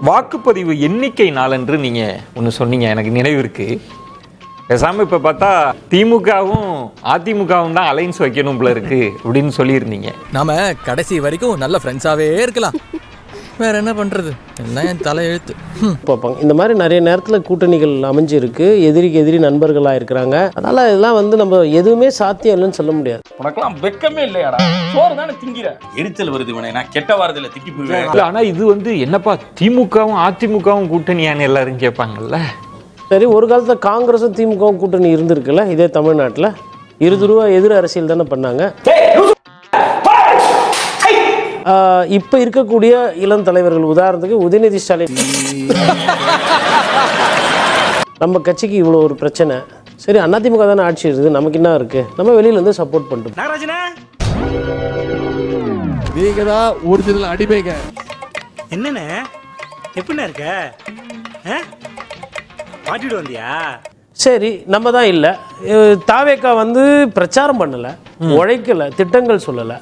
வாக்குப்பதிவு எண்ணிக்கை நாளன்று நீங்க ஒன்று சொன்னீங்க, எனக்கு நினைவு இருக்கு. பேசாம இப்ப பார்த்தா திமுகவும் அதிமுகவும் தான் அலைன்ஸ் வைக்கணும் போல இருக்கு அப்படின்னு சொல்லியிருந்தீங்க. நாம கடைசி வரைக்கும் நல்ல ஃப்ரெண்ட்ஸாவே இருக்கலாம், வேற என்ன பண்றது, எல்லாம் என் தலை எழுத்து. பார்ப்பாங்க இந்த மாதிரி நிறைய நேரத்தில் கூட்டணிகள் அமைஞ்சிருக்கு, எதிரிக்கு எதிரி நண்பர்களாக இருக்கிறாங்க. அதனால இதெல்லாம் வந்து நம்ம எதுவுமே சாத்தியம் இல்லைன்னு சொல்ல முடியாது. உனக்கெல்லாம் வெக்கமே இல்லையாடா, சோறு தானே திங்கிற, எரிச்சல் வருது இவனை, நான் கெட்ட வாரத்தில் திக்கி போயிடுவேன். ஆனா இது வந்து என்னப்பா திமுகவும் அதிமுகவும் கூட்டணியான்னு எல்லாரும் கேட்பாங்கல்ல. சரி, ஒரு காலத்தில் காங்கிரஸும் திமுகவும் கூட்டணி இருந்திருக்குல்ல இதே தமிழ்நாட்டில். 20 ரூபா எதிர் அரசியல் தானே பண்ணாங்க. இப்போ இருக்கக்கூடிய இளம் தலைவர்கள், உதாரணத்துக்கு உதயநிதி ஸ்டாலின், நம்ம கட்சிக்கு இவ்வளோ ஒரு பிரச்சனை, சரி அதிமுக தானே ஆட்சி இருக்குது, நமக்கு என்ன இருக்கு, நம்ம வெளியில இருந்து சப்போர்ட் பண்ணிட்டோம். நீங்க தான் ஒரிஜினல் அடிமைங்க. என்னண்ணே எப்படிண்ணே இருக்க, மாட்டிட்டு வந்தியா? சரி, நம்ம தான் இல்லை. தாவேக்கா வந்து பிரச்சாரம் பண்ணலை, உழைக்கலை, திட்டங்கள் சொல்லலை,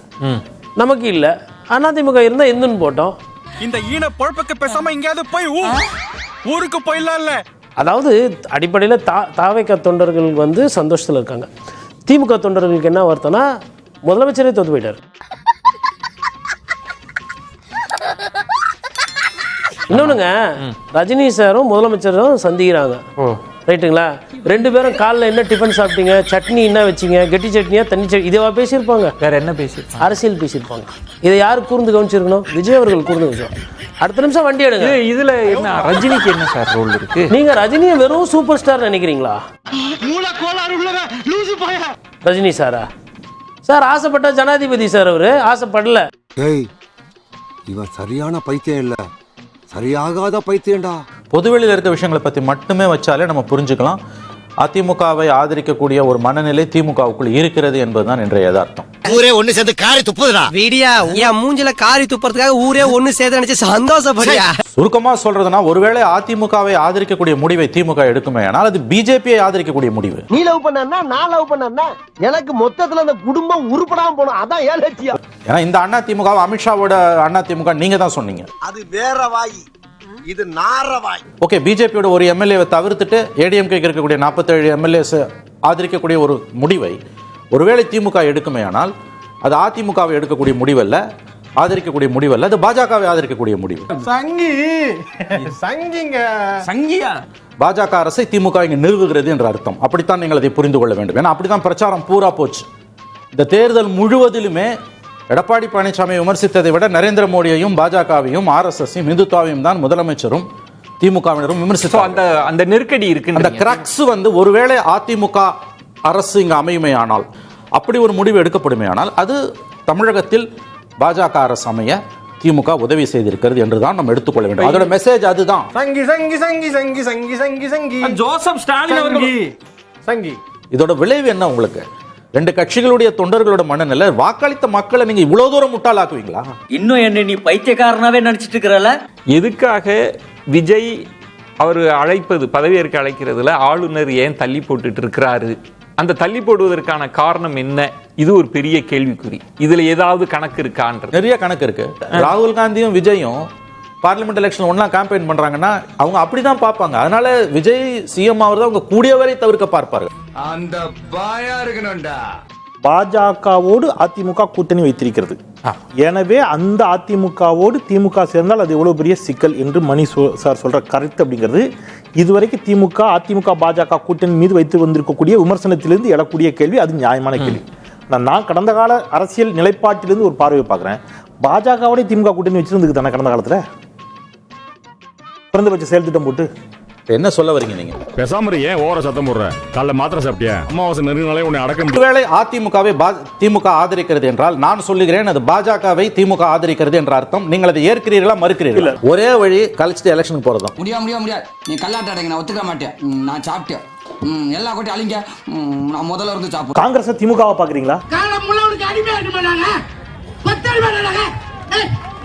நமக்கு இல்லை. அதிமுக இருந்தா எந்துன்னு போட்டோம். இந்த ஈன பொழப்புக்கு பேசாம எங்கேயாவது போய் ஊருக்கு போயிடலாம்ல. அதாவது அடிப்படையில் தாவேக்கா தொண்டர்கள் வந்து சந்தோஷத்தில் இருக்காங்க. திமுக தொண்டர்களுக்கு என்ன வருத்தம்னா முதலமைச்சரே தோத்து போயிட்டார். இன்னொன்னுங்க, ரஜினி சாரும் முதலமைச்சரும் சந்திக்கிறாங்க, ரைட்டுங்களா? 2 பேரும் காலைல என்ன டிஃபன் சாப்பிட்டீங்க, சட்னி என்ன வச்சிங்க, கெட்டி சட்னியா தண்ணி சட்னி, இதுவா பேசியிருப்பாங்க? வேற என்ன பேசியிருப்பாங்க? அரசியல் பேசியிருப்பாங்க. இதை யாரு கூர்ந்து கவனிச்சிருக்கணும்? விஜய் அவர்கள் கூர்ந்து கவனிச்சோம். அடுத்த நிமிஷம் வண்டி எடுங்க. இதுல என்ன ரஜினிக்கு என்ன சார் ரோல் இருக்கு? நீங்க ரஜினியை வெறும் சூப்பர் ஸ்டார் நினைக்கிறீங்களா? ரஜினி சாரா சார்? ஆசைப்பட்ட ஜனாதிபதி சார், அவரு ஆசைப்படல. இவன் சரியான பைத்தியம் இல்ல, சரியாகாத பைத்தியம்டா. பொதுவெளியில் இருக்க விஷயங்களை பற்றி மட்டுமே வச்சாலே நம்ம புரிஞ்சுக்கலாம் அதிமுகவை ஆதரிக்கக்கூடிய ஒரு மனநிலை திமுகவுக்குள் இருக்கிறது என்பதுதான் இன்றைய யதார்த்தம். ஊரே ஒண்ணு சேர்ந்து காரி துப்புதுடா. வீடியா என் மூஞ்சில காரி துப்புறதுக்காக ஊரே ஒண்ணு சேர்த்து நினைச்சு சந்தோஷப்படியா. சுருக்கமா சொல்றதுன்னா, ஒருவேளை அதிமுகவை ஆதரிக்கக்கூடிய முடிவை திமுக எடுக்குமே ஆனால் அது பிஜேபியை ஆதரிக்கக்கூடிய முடிவு. நீ லவ் பண்ணா நான் லவ் பண்ணா எனக்கு மொத்தத்துல அந்த குடும்பம் உருப்படாம போனோம், அதான் ஏன் லட்சியம். ஏன்னா இந்த அண்ணா திமுக, அமித்ஷாவோட அண்ணா திமுக நீங்க தான் சொன்னீங்க. அது வேற வாய், இது நாரவாய். ஓகே, பிஜேபியோட ஒரு எம்எல்ஏவை தவிர்த்துட்டு ஏடிஎம்கே இருக்கக்கூடிய 47 எம்எல்ஏஸ் ஆதரிக்கக்கூடிய ஒரு முடிவை ஒருவேளை திமுக எடுக்குமே ஆனால் அது அதிமுகவை எடுக்கக்கூடிய முடிவல்ல, ஆதரிக்கக்கூடிய முடிவல்ல, அது பாஜகவை ஆதரிக்கக்கூடிய முடிவு. சங்கியா பாஜக அரசை திமுக இங்கு நிறுவுகிறது என்ற அர்த்தம். அப்படித்தான் நீங்கள் அதை புரிந்து கொள்ள வேண்டும். ஏன்னா அப்படித்தான் பிரச்சாரம் பூரா போச்சு. இந்த தேர்தல் முழுவதிலுமே எடப்பாடி பழனிசாமி விமர்சித்ததை விட நரேந்திர மோடியையும் பாஜகவையும் ஆர்எஸ்எஸையும் இந்துத்துவாவையும் தான் முதலமைச்சரும் திமுகவினரும் விமர்சித்தோம். அந்த நெருக்கடி இருக்கு. அந்த கிராக்ஸ் வந்து ஒருவேளை அதிமுக அரசு இங்கு அமையுமே ஆனால், அப்படி ஒரு முடிவு எடுக்கப்படுமே ஆனால், அது தமிழகத்தில் பாஜக அரசு அமைய திமுக உதவி செய்திருக்கிறது என்றுதான் நம்ம எடுத்துக்கொள்ள வேண்டும். அதோட மெசேஜ் அதுதான். சங்கி சங்கி சங்கி சங்கி சங்கி சங்கி சங்கி ஜோசப் ஸ்டாலின் அவர்கள் சங்கி. இதோட விளைவு என்ன உங்களுக்கு? 2 கட்சிகளுடைய தொண்டர்களோட மனநிலை, வாக்களித்த மக்களை நீங்க இவ்வளவு தூரம் முட்டாளாக்குவீங்களா? இன்னும் என்ன நீ பைத்தியக்காரனாவே நினைச்சிட்டு இருக்கிறல? எதுக்காக விஜய் அவர் அழைப்பது, பதவியேற்க அழைக்கிறதுல ஆளுநர் ஏன் தள்ளி போட்டுட்டு இருக்கிறாரு? அந்த தள்ளி போடுவதற்கான காரணம் என்ன? இது ஒரு பெரிய கேள்விக்குறி. இதுல ஏதாவது கணக்கு இருக்கான்ற? நிறைய கணக்கு இருக்கு. ராகுல் காந்தியும் விஜயும் பார்லிமெண்ட் எலெக்ஷன் ஒன்னா கேம்பெயின் பண்றாங்கன்னா அவங்க அப்படிதான் பார்ப்பாங்க. அதனால விஜய் சிஎம் ஆவறத அவங்க கூடியவரை தவிர்க்க பார்ப்பார்கள். அந்த பாயா இருக்கணும்டா. பாஜகவோடு அதிமுக கூட்டணி வைத்திருக்கிறது. எனவே அந்த அதிமுகவோடு திமுக சேர்ந்தால் அது எவ்வளவு பெரிய சிக்கல் என்று மணி சார் சொல்ற கருத்து அப்படிங்கிறது இதுவரைக்கும் திமுக அதிமுக பாஜக கூட்டணி மீது வைத்து வந்திருக்கக்கூடிய விமர்சனத்திலிருந்து எழக்கூடிய கேள்வி. அது நியாயமான கேள்வி. நான் கடந்த கால அரசியல் நிலைப்பாட்டிலிருந்து ஒரு பார்வையை பார்க்குறேன். பாஜகவோட திமுக கூட்டணி வச்சிருந்துக்கு தானே கடந்த காலத்தில் குறைந்தபட்ச செயல் திட்டம் போட்டு. என்ன சொல்ல வரீங்க நீங்க? பேசாம ஏன் ஓர சத்தம் போடுற? காலைல மாத்திரை சாப்பிட்டியா? அமாவாசை நெருங்கினாலே உன்னை அடக்க. ஒருவேளை அதிமுகவை திமுக ஆதரிக்கிறது என்றால் நான் சொல்லுகிறேன் அது பாஜகவை திமுக ஆதரிக்கிறது என்ற அர்த்தம். நீங்கள் அதை ஏற்கிறீர்களா மறுக்கிறீர்களா? ஒரே வழி கழிச்சிட்டு எலெக்ஷனுக்கு போறதும். முடியாது. நீ கல்லாட்ட அடைங்க, நான் ஒத்துக்க மாட்டேன். நான் சாப்பிட்டேன். எல்லா கோட்டி அழிங்க. நான் முதல்ல இருந்து சாப்பிடுறேன். காங்கிரஸ் திமுகவை பாக்குறீங்களா?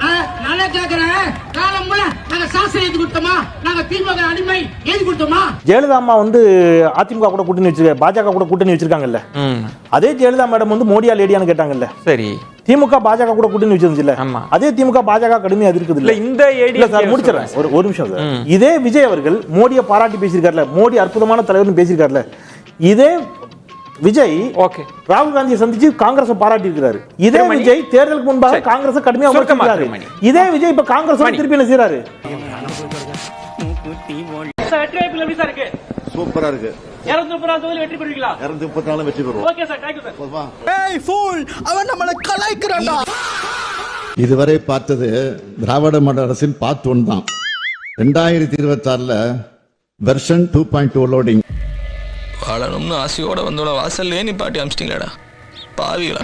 நானே கேக்குறேன். காலம் முள்ள நாங்க சாஸ்திரம் எழுதி கொடுத்தோமா? நாங்க திமுக அடிமை எழுதி கொடுத்தோமா? ஜெயலலிதா அம்மா வந்து அதிமுக கூட கூட்டணி வச்சிருக்காங்க, பாஜக கூட கூட்டணி வச்சிருக்காங்கல்ல. அதே ஜெயலலிதா மேடம் வந்து மோடியா லேடியான்னு கேட்டாங்கல்ல. சரி, திமுக பாஜக கூட கூட்டணி வச்சிருந்துச்சுல்ல. அதே திமுக பாஜக கடுமையா இருக்குது இல்ல. இந்த ஏடி சார் முடிச்சிடறேன், ஒரு நிமிஷம் சார். இதே விஜய் அவர்கள் மோடியை பாராட்டி பேசியிருக்காருல, மோடி அற்புதமான தலைவர்னு பேசியிருக்காருல. இதே விஜய் ராகுல் காந்தியை சந்திச்சு காங்கிரஸ் பாராட்டி இருக்கிறாரு. இதே விஜய் தேர்தலுக்கு முன்பாக காங்கிரஸ் கடுமையா விமர்சிக்கிறாரு. இதே விஜய் இப்ப காங்கிரஸ் திருப்பி என்ன செய்யறாரு? சூப்பரா இருக்கு. 234 வெற்றி பெறுவீங்களா? 234 வெற்றி பெறுவோம். Okay sir, thank you sir. ஏய் ஃபூல், அவன் நம்மள கலாய்க்கறான்டா. இதுவரை பார்த்தது திராவிட மாடல் அரசின் பார்ட் 1 தான். 2026ல வெர்ஷன் 2.2 லோடிங். வாழணும்னு ஆசையோட வந்தோட வாசல்லே நீ பாட்டி அமிச்சிட்டீங்களாடா பாவிகளா.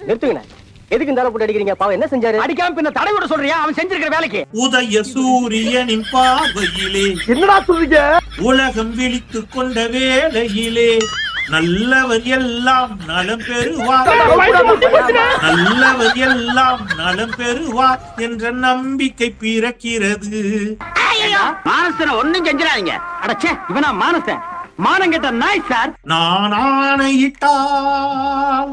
நிறுத்துங்க. எதுக்கு இந்த போட்டு அடிக்கிறீங்க? பாவம் என்ன செஞ்சாரு? அடிக்காம பின்ன தடை விட சொல்றியா? அவன் செஞ்சிருக்கிற வேலைக்கு. உதய சூரியனின் பார்வையிலே என்னடா சொல்றீங்க? உலகம் விழித்துக் கொண்ட வேளையிலே நல்லவர் எல்லாம் நலம் பெறுவார், நல்லவர் எல்லாம் நலம் பெறுவார் என்ற நம்பிக்கை பிறக்கிறது. மானஸ்தன ஒண்ணும் செஞ்சிடாதீங்க. அடச்சே, இவனா மானஸ்தன்? மானம் கெட்ட நாய் சார். நான் ஆணையிட்டால்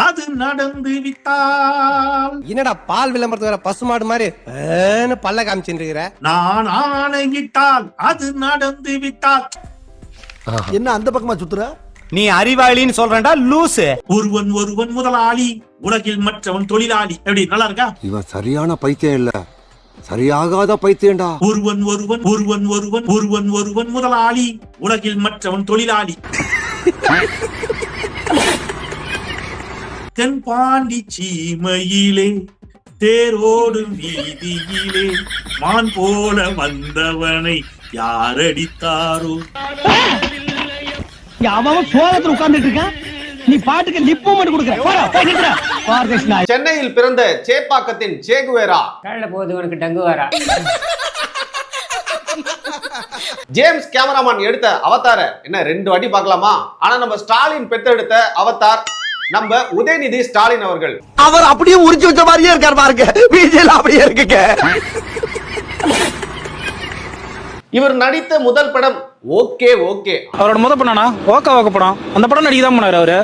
அது நடந்து விட்டால். என்னடா பால் விளம்பரத்து வர பசுமாடு மாதிரி பல்ல காமிச்சுருக்கிற? நான் ஆணையிட்டால் அது நடந்து விட்டால். என்ன அந்த பக்கமா சுத்துற? நீ அறிவாளின்னு சொல்றேன்டா லூசு. ஒருவன் ஒருவன் முதலாளி, உலகில் மற்றவன் தொழிலாளி. எப்படி நல்லா இருக்கா? இவன் சரியான பைத்தியம் இல்ல, சரியாகாத பைத்தியம்டா. ஒருவன் ஒருவன் ஒருவன் ஒருவன் ஒருவன் ஒருவன் முதலாளி, உலகில் மற்றவன் தொழிலாளி. தென்பாண்டி சீமையிலே தேரோடும் வீதியிலே மான் போல வந்தவனை யாரடித்தாரோ? அவன் சோகத்துல உட்கார்ந்துட்டு இருக்கான், நீ பாட்டுக்கு லிப்பு மட்டும் கொடுக்குற. சென்னையில் பிறந்த சேப்பாக்கத்தின் சேகுவேரா. கள்ள போகுது உனக்கு டங்குவாரா? ஜேம்ஸ் கேமராமேன் எடுத்த அவதார என்ன 2 வாட்டி பார்க்கலாமா? ஆனா நம்ம ஸ்டாலின் பெற்றெடுத்த அவதார் நம்ம உதயநிதி ஸ்டாலின் அவர்கள். அவர் அப்படியே உரிச்சு வச்ச மாதிரியே இருக்கார் பாருங்க. விஜய்ல அப்படியே இருக்குங்க. இவர் நடித்த முதல் படம் ஓகே ஓகே. அவரோட முதல் படம்னா ஓகே ஓகே படம். அந்த படம் நடிக்க தான் போனாரு அவரு.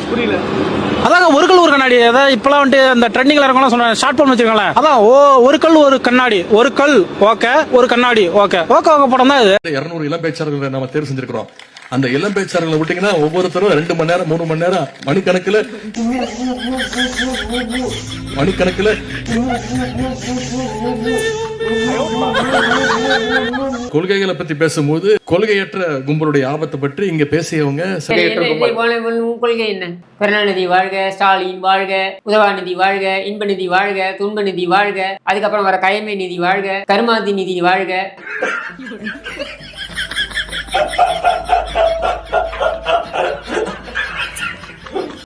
புரியல. அதான் ஒரு கண்ணாடி. அதான் இப்பெல்லாம் வந்துட்டு அந்த ட்ரெண்டிங்ல இருக்கணும் சொல்றாங்க, ஷார்ட் ஃபிலிம் வச்சிருக்காங்களே. அதான் ஒரு கல் ஒரு கண்ணாடி, ஒரு கல் ஓகே, ஒரு கண்ணாடி ஓகே. ஓகே ஓகே படம் தான் இது. 200 இளம் பேச்சாளர்களை நம்ம தேர்வு செஞ்சிருக்கிறோம். அந்த இளம் பேச்சாளர்களை விட்டீங்கன்னா ஒவ்வொருத்தரும் 2 மணி நேரம் 3 மணி நேரம் மணிக்கணக்கில் கொள்கைகளை பத்தி பேசும்போது கொள்கையற்ற கும்பலுடைய ஆபத்தை பற்றி இங்க பேசியவங்க கொள்கை என்ன? கருணாநிதி வாழ்க, ஸ்டாலின் வாழ்க, உதவாநிதி வாழ்க, இன்பநிதி வாழ்க, துன்பநிதி வாழ்க, அதுக்கப்புறம் வர கயமை நிதி வாழ்க, கருமாதி நிதி வாழ்க.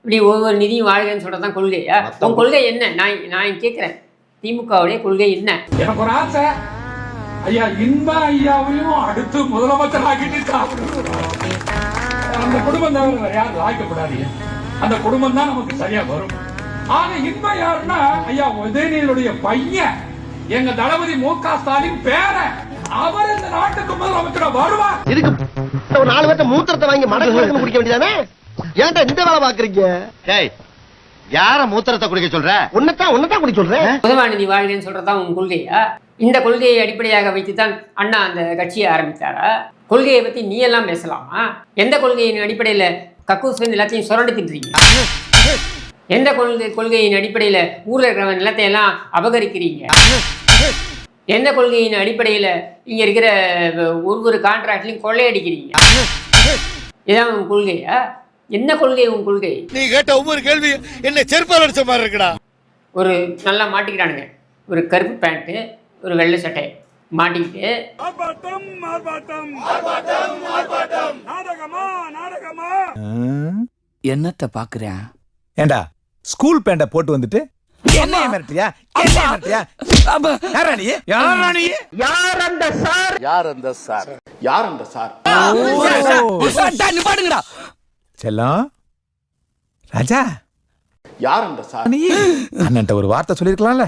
இப்படி ஒவ்வொரு நிதியும் வாழ்கன்னு சொல்றதுதான் கொள்கையா? உன் கொள்கை என்ன? நான் கேட்கிறேன், திமுகவுடைய கொள்கை என்ன? எனக்கு ஒரு ஆசை, ஐயா இன்ப ஐயாவையும் அடுத்து முதலமைச்சர் ஆக்கிட்டு அந்த குடும்பம் தான் யாரும் ஆக்கப்படாதீங்க. அந்த குடும்பம் தான் நமக்கு சரியா வரும். ஆனா இன்ப யாருன்னா ஐயா உதயநிதியுடைய பையன், எங்க தளபதி மு.க. ஸ்டாலின் பேரன். அவர் இந்த நாட்டுக்கு முதலமைச்சரா வருவார். இதுக்கு ஒரு 4 பேர்த்த மூத்திரத்தை வாங்கி மடக்கு குடிக்க வேண்டியதானே? ஏன்டா இந்த வேலை பாக்குறீங்க? யார மூத்திரத்தை குடிக்க சொல்ற? உன்னதான் குடிக்க சொல்றேன். உதவாநிதி வாழ்கன்னு சொல்றதுதான் உன் கொள்கையா? இந்த கொள்கையை அடிப்படையாக வைத்துத்தான் அண்ணா அந்த கட்சியை ஆரம்பித்தாரா? கொள்கையை பத்தி நீ எல்லாம் பேசலாமா? எந்த கொள்கையின் அடிப்படையில கக்கூஸ் எல்லாத்தையும் சுரண்டி தின்றீங்க? எந்த கொள்கையின் அடிப்படையில ஊர்ல இருக்கிற நிலத்தை எல்லாம் அபகரிக்கிறீங்க? எந்த கொள்கையின் அடிப்படையில இங்க இருக்கிற ஒவ்வொரு கான்ட்ராக்ட்லயும் கொள்ளையடிக்கிறீங்க? இதான் உன் கொள்கையா? என்ன கொள்கை உன் கொள்கை? நீ கேட்ட ஒவ்வொரு கேள்வி என்ன செருப்பால் அடிச்ச மாதிரி இருக்குடா. ஒரு நல்லா மாட்டிக்கிறானுங்க, ஒரு கருப்பு பேண்ட், ஒரு வெள்ளை சட்டை மாட்டிக்கிட்டு என்னத்த பாக்குறேன்? ஏண்டா ஸ்கூல் பேண்ட போட்டு வந்துட்டு என்ன மிரட்டியா? செல்லம் ராஜா யார் அந்த சார்? அண்ணன்ட்ட ஒரு வார்த்தை சொல்லிருக்கலாம்ல.